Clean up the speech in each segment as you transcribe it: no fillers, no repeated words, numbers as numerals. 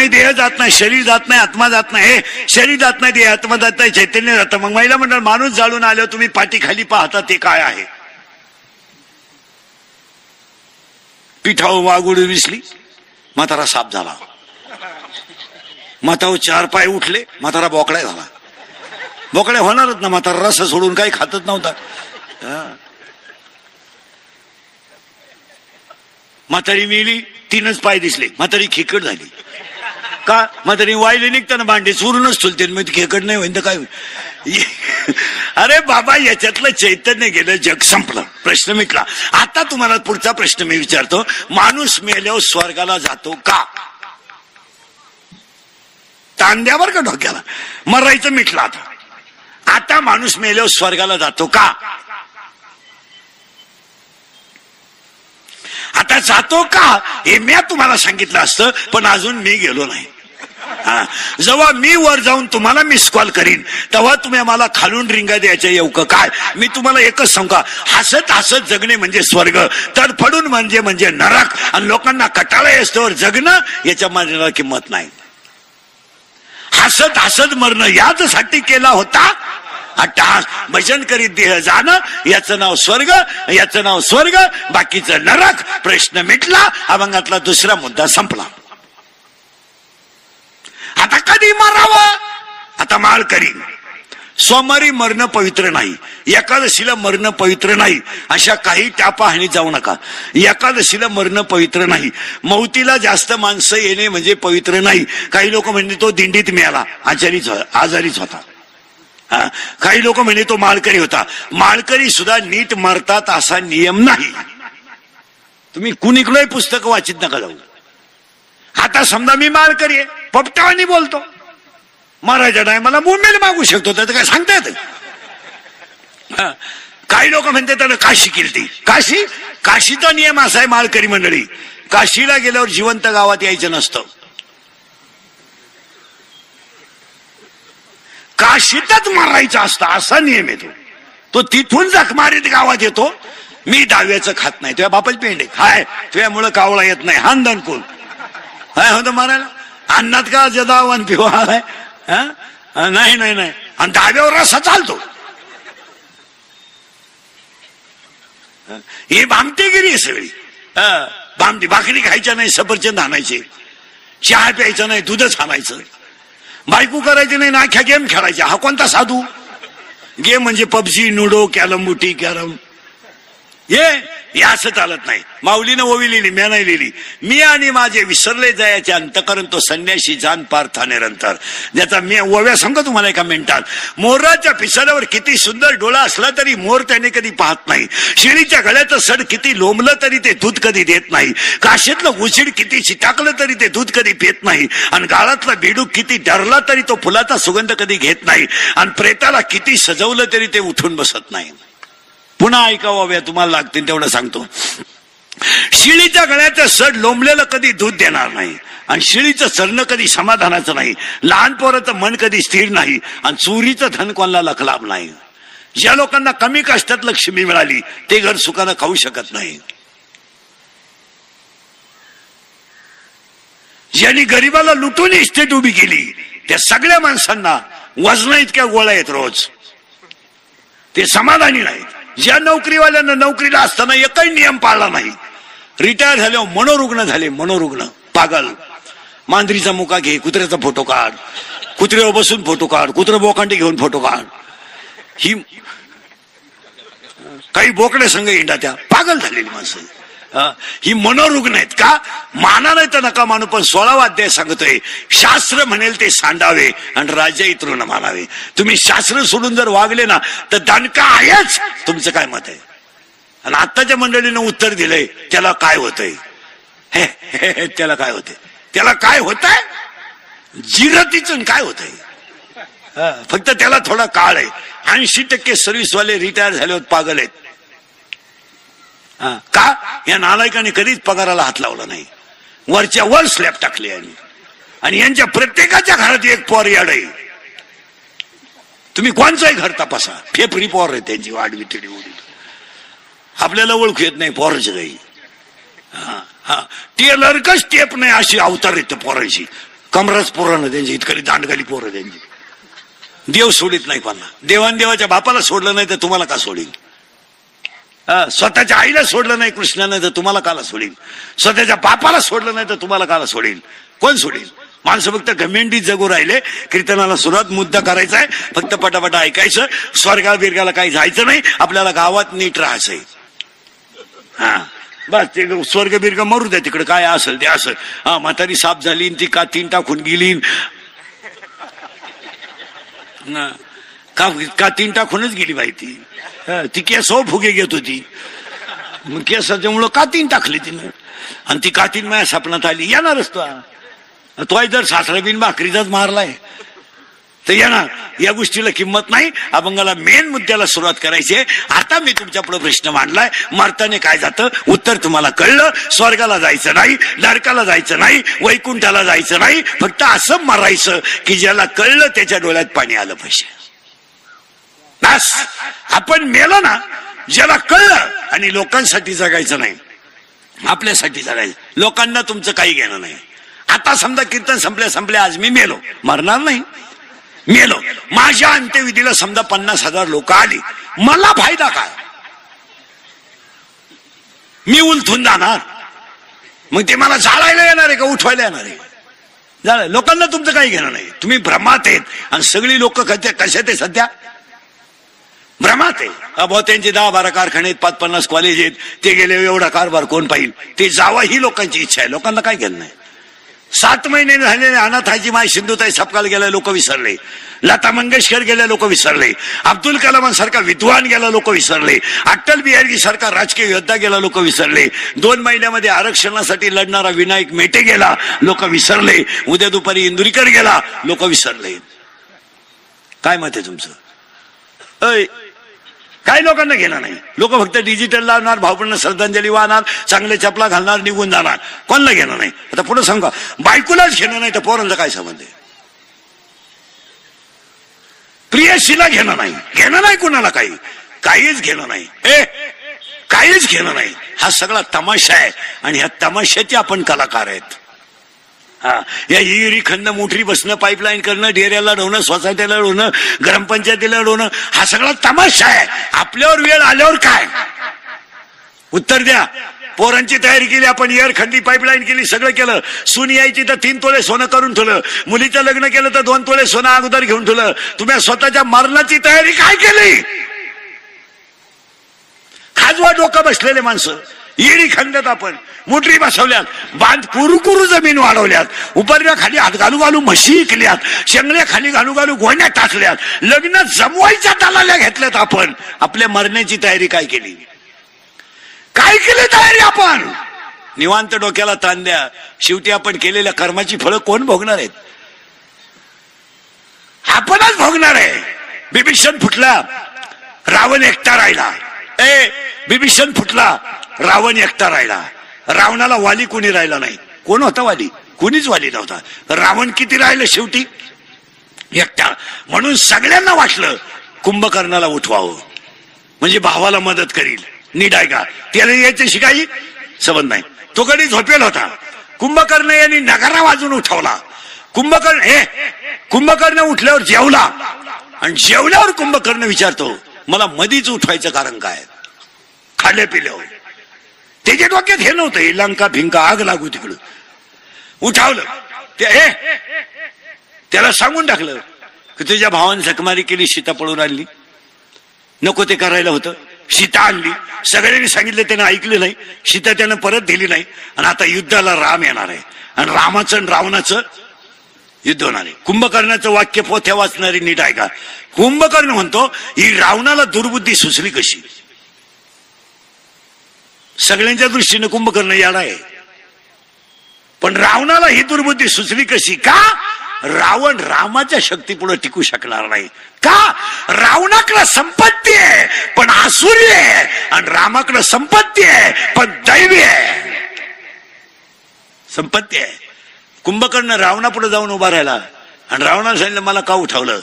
नाही, देह जात नाही, शरीर जात नाही, आत्मा जात नाही. हे शरीर जात नाही, देह आत्मा जात नाही, चैतन्य जातं. मग महिला मंडळ माणूस जाळून आल्यावर तुम्ही पाठी खाली पाहता ते काय आहे? पिठावर वागुड विसली, म्हातारा साप झाला. म्हातावर 4 पाय उठले, म्हातारा बोकड्या झाला. बोकड्या होणारच ना, म्हातारा रस सोडून काही खातच नव्हता. म्हातारी मिली, 3च पाय दिसले, म्हातारी खेकड झाली. का? म्हातारी वायले निघताना भांडे चोरूनच ठुलते, मग खेकड नाही होईन तर काय होईल? अरे बाबा, याच्यातलं चैतन्य गेलं, जग संपलं, प्रश्न मिटला. आता तुम्हाला पुढचा प्रश्न मी विचारतो, माणूस मेल्यावर स्वर्गाला जातो का? तांद्यावर का डोक्याला? मरायचं मिटलं. आता माणूस मेल्यावर स्वर्गाला जातो का? आता जातो का हे मी तुम्हाला सांगितलं असतं, पण अजून मी गेलो नाही. जेव्हा मी वर जाऊन तुम्हाला मिस कॉल करीन तेव्हा तुम्ही मला खालून रिंगा द्यायच्या येऊ का काय? मी तुम्हाला एकच सांगा, हसत हसत जगणे म्हणजे स्वर्ग, तडफडून म्हणजे नरक. आणि लोकांना कटाळा असतोवर जगणं, याच्या माझ्याला किंमत नाही. हसत हसत मरणं याचसाठी केला होता. आता भजन करीत देह जाणं, याचं नाव स्वर्ग, याचं नाव स्वर्ग, बाकीचं नरक. प्रश्न मिटला. अभंगातला दुसरा मुद्दा संपला. आता कधी मरावं? आता माळ करीन. सोमवारी मरणं पवित्र नाही, एकादशीला मरणं पवित्र नाही, अशा काही टापाहाणी जाऊ नका. एकादशीला मरणं पवित्र नाही, मौतीला जास्त माणसं येणे म्हणजे पवित्र नाही. काही लोक म्हणजे तो दिंडीत मिळाला, आजारीच होता. काही लोक म्हणे तो माळकरी होता. माळकरी सुद्धा नीट मरतात असा नियम नाही. तुम्ही कुणीकडे पुस्तक वाचित नका जाऊ. आता समजा मी माळकरी आहे, पोपटावानी बोलतो, मरायच्या टायमाला मुंबईला मागू शकतो, त्याचं काय सांगता येतं? काही लोक म्हणते त्यानं काशी केली. काशीचा नियम असा आहे माळकरी मंडळी, काशीला गेल्यावर जिवंत गावात यायचं नसतं. काशीतच मारायचं असतं असा नियम येतो. तो तिथून जखमारीत गावात येतो. मी दहाव्याचं खात नाही, तुझ्या बापाची पेंडे खाय, तुझ्यामुळं कावळा येत नाही, हांदन कोण काय होतं मारायला? अन्नात का जदावन पिवा नाही नाही नाही. आणि दहाव्यावर रस्सा चालतो. ही भामटेगिरी सगळी. भामटी भाकरी खायच्या नाही, सफरचंद आणायचे, चहा प्यायचं नाही, दूधच आणायचं, बायको करायची नाही, नाख्या गेम खेळायच्या. हा कोणता साधू? गेम म्हणजे पबजी, लुडो, कॅरम, बुटी, कॅरम, हे असं चालत नाही. माऊलीनं ओवी लिहिली, म्या नाही लिहिली. मी आणि माझे विसरले जायचे अंतकरण, तो संन्याशी जाण पार्था निरंतर. ज्याचा मी ओव्या सांगतो तुम्हाला एका मिनिटात. मोराच्या पिसाऱ्यावर किती सुंदर डोळा असला तरी मोर त्याने कधी पाहत नाही. शिळीच्या गळ्याचं सड किती लोंबलं तरी ते दूध कधी देत नाही. काशीतलं उशीड किती चिटाकलं तरी ते दूध कधी पित नाही. आणि गाळातला बेडूक किती डरला तरी तो फुलाचा सुगंध कधी घेत नाही. आणि प्रेताला किती सजवलं तरी ते उठून बसत नाही. पुन्हा ऐकाव्या तुम्हाला लागतील तेवढं सांगतो. शिळीच्या गळ्याचं सड लोंबलेलं कधी दूध देणार नाही. आणि शिळीचं चरणं कधी समाधानाचं नाही. लहान पोराचं मन कधी स्थिर नाही. आणि चोरीचं धन कोणाला लखलाभ नाही. ज्या लोकांना कमी कष्टात लक्ष्मी मिळाली ते घर सुखानं खाऊ शकत नाही. ज्यांनी गरीबाला लुटून इस्टेट उभी केली त्या सगळ्या माणसांना वजन इतक्या गोळ्या आहेत रोज, ते समाधानी नाहीत. ज्या नोकरीवाल्यांना नोकरीला असताना एकही नियम पाळला नाही, रिटायर झाल्यावर मनोरुग्ण झाले. मनोरुग्ण पागल. मांजरीचा मुका घे, कुत्र्याचा फोटो काढ, कुत्र्यावर बसून फोटो काढ, कुत्र बोकांडी घेऊन फोटो काढ. ही काही बोकडे संघ इंडा, त्या पागल झालेली माणसं. ही मनोरुग्ण आहेत का? माना नाही तर नका मानू, पण 16वा अध्याय सांगतोय शास्त्र म्हणेल ते सांडावे आणि राजा इतरून मानावे. तुम्ही शास्त्र सोडून जर वागले ना तर दणका आहेच. तुमचं काय मत आहे? आणि आत्ताच्या मंडळीनं उत्तर दिलंय त्याला काय होतंय? त्याला काय होतंय? त्याला काय होतंय? जिरतीचं काय होतंय? फक्त त्याला थोडा काळ आहे. 80% सर्व्हिसवाले रिटायर झाल्यावर पागल आहेत. का? या नालायकाने कधीच पगाराला हात लावला नाही. वरच्या वर स्लॅब टाकले. आणि यांच्या प्रत्येकाच्या घरात एक पोर याड आहे. तुम्ही कोणचंही घर तपासा, फेफरी पोर आहे त्यांची, वाढवी तिडी उडी. आपल्याला ओळखू येत नाही पोराची काही. टेलर कच टेप नाही अशी अवतार येते पोराची. कमरच पोरं ना त्यांची, इतकली दांडगाली पोरं त्यांची. देव सोडित नाही कोणाला. देवान देवाच्या बापाला सोडलं नाही तर तुम्हाला का सोडील? स्वतःच्या आईला सोडलं नाही कृष्णानं तर तुम्हाला काला सोडील? स्वतःच्या बापाला सोडलं नाही तर तुम्हाला काला सोडील? कोण सोडील? माणसं फक्त घमेंडी जगू राहिले. कीर्तनाला सुरुवात मुद्दा करायचा आहे, फक्त पटापटा ऐकायचं, स्वर्गा बिर्गाला काही जायचं नाही, आपल्याला गावात नीट राहायचंय. हा बस, ते स्वर्ग बिर्ग मरू द्या तिकडे, काय असेल ते असं. हा म्हातारी साप झाली, ती कातीन टाकून गेली, कातीन टाकूनच गेली बाई ती. ती केस फुगे घेत होती, मग केसाच्यामुळं कातीन टाकली तिनं, आणि ती कातीन माझ्या स्वप्नात आली. येणारच तो जर सासरा बिन भाकरीचाच मारलाय तर येणार. या गोष्टीला किंमत नाही. अभंगाला मेन मुद्द्याला सुरुवात करायची आहे. आता मी तुमच्या पुढे प्रश्न मांडलाय, मरताने काय जातं उत्तर तुम्हाला कळलं. स्वर्गाला जायचं नाही, नरकाला जायचं नाही, वैकुंठाला जायचं नाही, फक्त असं मरायचं की ज्याला कळलं त्याच्या डोळ्यात पाणी आलं पाहिजे. बस, आपण मेलो ना, ज्याला कळलं. आणि लोकांसाठी जगायचं नाही, आपल्यासाठी जगायचं. लोकांना तुमचं काही घेणं नाही. आता समजा कीर्तन संपल्या आज मी मेलो, मरणार नाही, मेलो. माझ्या अंत्यविधीला समजा 50,000 लोक आली, मला फायदा काय? मी उलथून जाणार, मग ते मला जाळायला येणार आहे का उठवायला येणार आहे? जाळ. लोकांना तुमचं काही घेणं नाही. तुम्ही भ्रमात आहेत. आणि सगळी लोक कशा ते सध्या भ्रमात आहे. अभाव त्यांचे 10-12 कारखाने आहेत, 5-50 कॉलेज आहेत, ते गेले एवढा कारभार कोण पाहिल? ते जावा ही लोकांची इच्छा आहे. लोकांना काय घेणं नाही. 7 महिने झालेले अनाथाची माय सिंधुताई सपकाल गेल्या लोक विसरले, लता मंगेशकर गेल्या लोक विसरले, अब्दुल कलामांसारखा विद्वान गेला लोक विसरले, अटल बिहारी सारखा राजकीय योद्धा गेला लोक विसरले, 2 महिन्यामध्ये आरक्षणासाठी लढणारा विनायक मेटे गेला लोक विसरले, उद्या दुपारी इंदुरीकर गेला लोक विसरले. काय मत आहे तुमचं? काही लोकांना घेणार नाही. लोक फक्त डिजिटल लावणार, भावपूर्ण श्रद्धांजली वाहणार, चांगले चपला घालणार, निघून जाणार. कोणाला घेणार नाही. आता पुढे सांगा, बायकोलाच घेणं नाही तर पोरांचा काय संबंध आहे? प्रियशीला घेणं नाही, घेणं नाही कुणाला काही, काहीच घेणं नाही, काहीच घेणं नाही. हा सगळा तमाशा आहे. आणि ह्या तमाशाचे आपण कलाकार आहेत. हा, या हिरी खंड मोटरी बसणं, पाईपलाईन करणं, डेऱ्याला लढवणं, सोसायटीला लढवणं, ग्रामपंचायतीला लढवणं, हा सगळा तमाशा आहे. आपल्यावर वेळ आल्यावर काय? उत्तर द्या. पोरांची तयारी केली आपण, एअर खंडी पाईपलाईन केली, सगळं केलं. सून यायची तर 3 तोळे सोनं करून ठेवलं, मुलीचं लग्न केलं तर 2 तोळे सोनं अगोदर घेऊन ठेवलं. तुम्ही स्वतःच्या मरणाची तयारी काय केली? खाजवा डोकं बसलेले माणसं. येरी खंडत आपण मोटरी बसवल्यात, बांध कुरुकुरू जमीन वाढवल्यात, उपरल्या खाली हात घालू घालू म्हशी विकल्यात, शेंगण्या खाली घालू घालू गोण्या टाकल्यात, लग्न जमवायच्या दलाल्या घेतल्यात. आपण आपल्या मरण्याची तयारी काय केली? काय केली तयारी आपण? निवांत डोक्याला ताण द्या. शेवटी आपण केलेल्या कर्माची फळं कोण भोगणार आहेत? आपणच भोगणार आहे. बिभीषण फुटला, रावण एकटा राहिला. बिभीषण फुटला, रावण एकटा राहिला. रावणाला वाली कोणी राहिला नाही. कोण होता वाली? कोणीच वाली नव्हता. रावण किती राहिलं? शेवटी एकटा. म्हणून सगळ्यांना वाटलं कुंभकर्णाला उठवावं, म्हणजे भावाला मदत करील. नीट आहे का? त्याला याच्याशी काही संबंध नाही. तो कधी झोपेल होता. कुंभकर्ण यांनी नगारा वाजून उठवला. कुंभकर्ण उठल्यावर जेवला, आणि जेवल्यावर कुंभकर्ण विचारतो मला मधीच उठवायचं कारण काय? खाल्ले पिल्यावर. त्याच्या डोक्यात हे नव्हतं लंका भिंका आग लागू तिकडं. उठावलं त्याला सांगून टाकलं की तुझ्या भावाने झकमारी केली, सीता पळून आणली, नको ते करायला होतं. सीता आणली, सगळ्यांनी सांगितलं, त्यानं ऐकलं नाही. सीता त्यानं परत दिली नाही. आणि आता युद्धाला राम येणार आहे, आणि रामाचं आणि रावणाचं युद्ध होणार आहे. कुंभकर्णाचं वाक्य पोथ्या वाचणारी नीट आहे का? कुंभकर्ण म्हणतो ही रावणाला दुर्बुद्धी सुचली कशी? सगळ्यांच्या दृष्टीने कुंभकर्ण याडा आहे, पण रावणाला ही दुर्बुद्धी सुचली कशी? का? रावण रामाच्या शक्तीपुढे टिकू शकणार नाही. का? रावणाकडे संपत्ती आहे पण आसुरी आहे, आणि रामाकडे संपत्ती आहे पण दैवी आहे. संपत्ती आहे. कुंभकर्ण रावणापुढे जाऊन उभा राहिला, आणि रावणाला सांगितलं मला का उठवलं?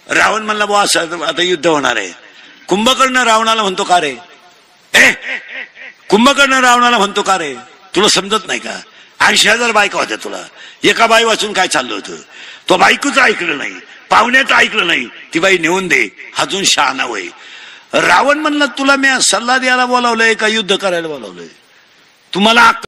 रावण म्हणला बुवा असं आता युद्ध होणार आहे. कुंभकर्ण रावणाला म्हणतो का रे? कुंभकर्ण रावणाला म्हणतो का रे? तुला समजत नाही का? 80,000 बायका होत्या तुला, एका बाई वाचून काय चाललं होतं? तो बायकोचं ऐकलं नाही, पाहुण्याचं ऐकलं नाही, ती बाई नेऊन दे, अजून शहाणा होय. रावण म्हणलं तुला मी सल्ला द्यायला बोलावलंय का युद्ध करायला बोलावलंय? तुम्हाला